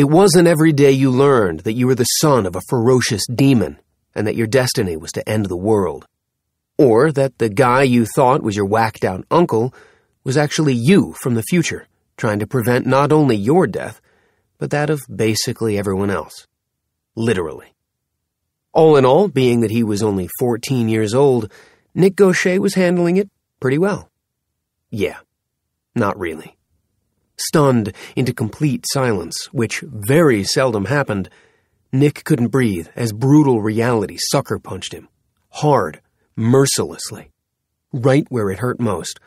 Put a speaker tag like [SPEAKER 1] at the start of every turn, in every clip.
[SPEAKER 1] It wasn't every day you learned that you were the son of a ferocious demon and that your destiny was to end the world. Or that the guy you thought was your whacked-out uncle was actually you from the future, trying to prevent not only your death, but that of basically everyone else. Literally. All in all, being that he was only 14 years old, Nick Gaucher was handling it pretty well. Yeah, not really. Stunned into complete silence, which very seldom happened, Nick couldn't breathe as brutal reality sucker-punched him. Hard, mercilessly. Right where it hurt most.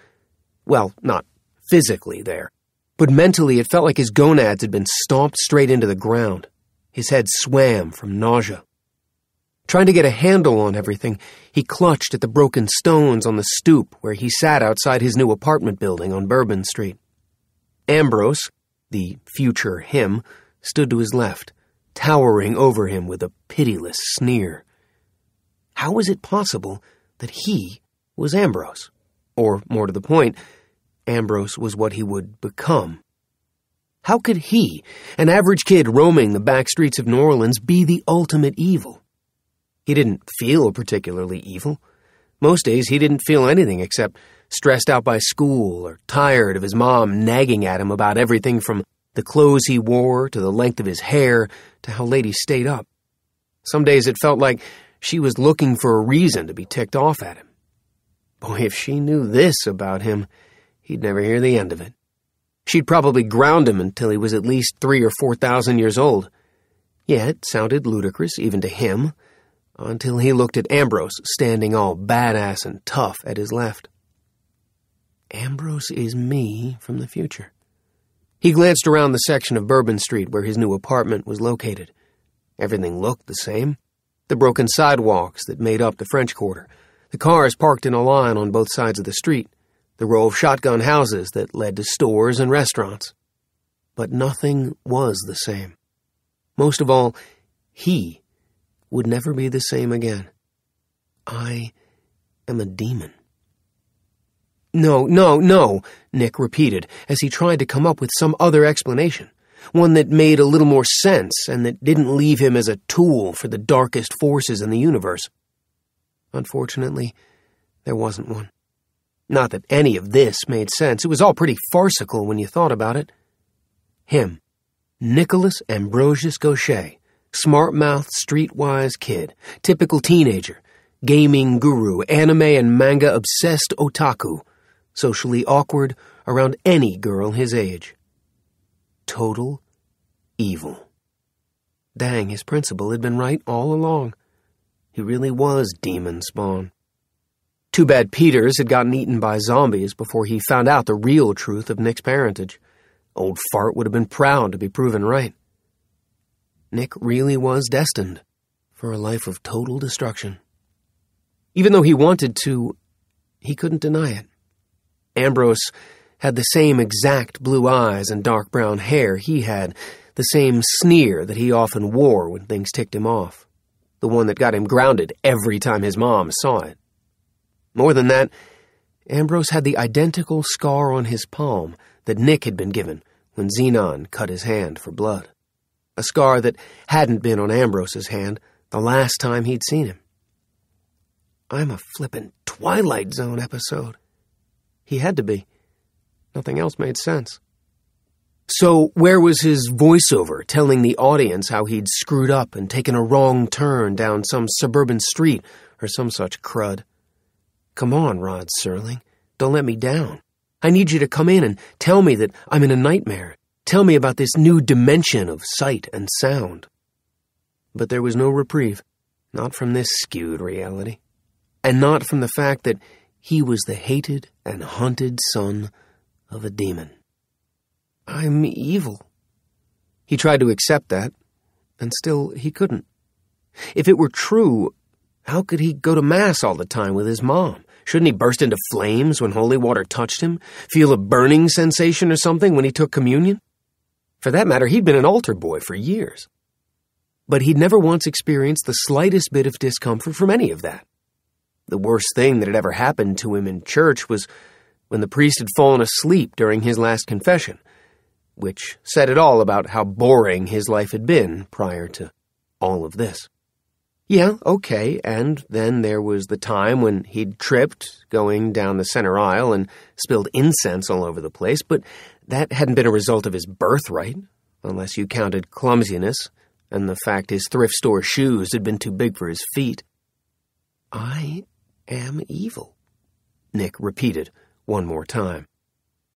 [SPEAKER 1] Well, not physically there, but mentally it felt like his gonads had been stomped straight into the ground. His head swam from nausea. Trying to get a handle on everything, he clutched at the broken stones on the stoop where he sat outside his new apartment building on Bourbon Street. Ambrose, the future him, stood to his left, towering over him with a pitiless sneer. How was it possible that he was Ambrose? Or, more to the point, Ambrose was what he would become. How could he, an average kid roaming the back streets of New Orleans, be the ultimate evil? He didn't feel particularly evil. Most days he didn't feel anything except stressed out by school or tired of his mom nagging at him about everything from the clothes he wore to the length of his hair to how late he stayed up. Some days it felt like she was looking for a reason to be ticked off at him. Boy, if she knew this about him, he'd never hear the end of it. She'd probably ground him until he was at least 3,000 or 4,000 years old. Yeah, it sounded ludicrous, even to him, until he looked at Ambrose standing all badass and tough at his left. Ambrose is me from the future. He glanced around the section of Bourbon Street where his new apartment was located. Everything looked the same. The broken sidewalks that made up the French Quarter, the cars parked in a line on both sides of the street, the row of shotgun houses that led to stores and restaurants. But nothing was the same. Most of all, he would never be the same again. I am a demon. No, Nick repeated as he tried to come up with some other explanation, one that made a little more sense and that didn't leave him as a tool for the darkest forces in the universe. Unfortunately, there wasn't one. Not that any of this made sense. It was all pretty farcical when you thought about it. Him, Nicholas Ambrosius Gaucher, smart-mouthed, streetwise kid, typical teenager, gaming guru, anime and manga-obsessed otaku, socially awkward around any girl his age. Total evil. Dang, his principal had been right all along. He really was demon spawn. Too bad Peters had gotten eaten by zombies before he found out the real truth of Nick's parentage. Old Fart would have been proud to be proven right. Nick really was destined for a life of total destruction. Even though he wanted to, he couldn't deny it. Ambrose had the same exact blue eyes and dark brown hair he had, the same sneer that he often wore when things ticked him off, the one that got him grounded every time his mom saw it. More than that, Ambrose had the identical scar on his palm that Nick had been given when Xenon cut his hand for blood. A scar that hadn't been on Ambrose's hand the last time he'd seen him. I'm a flippin' Twilight Zone episode. He had to be. Nothing else made sense. So where was his voiceover telling the audience how he'd screwed up and taken a wrong turn down some suburban street or some such crud? Come on, Rod Serling. Don't let me down. I need you to come in and tell me that I'm in a nightmare. Tell me about this new dimension of sight and sound. But there was no reprieve, not from this skewed reality, and not from the fact that he was the hated and hunted son of a demon. I'm evil. He tried to accept that, and still he couldn't. If it were true, how could he go to Mass all the time with his mom? Shouldn't he burst into flames when holy water touched him? Feel a burning sensation or something when he took communion? For that matter, he'd been an altar boy for years. But he'd never once experienced the slightest bit of discomfort from any of that. The worst thing that had ever happened to him in church was when the priest had fallen asleep during his last confession, which said it all about how boring his life had been prior to all of this. Yeah, okay, and then there was the time when he'd tripped going down the center aisle and spilled incense all over the place, but that hadn't been a result of his birthright, unless you counted clumsiness and the fact his thrift store shoes had been too big for his feet. I am evil, Nick repeated one more time.